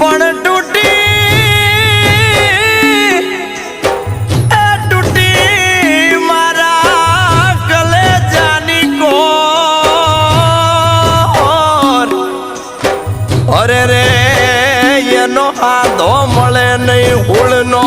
પણ તૂટી મારા કલેજાની કોર અરે રે એનો હાથો મળે નહીં હુળનો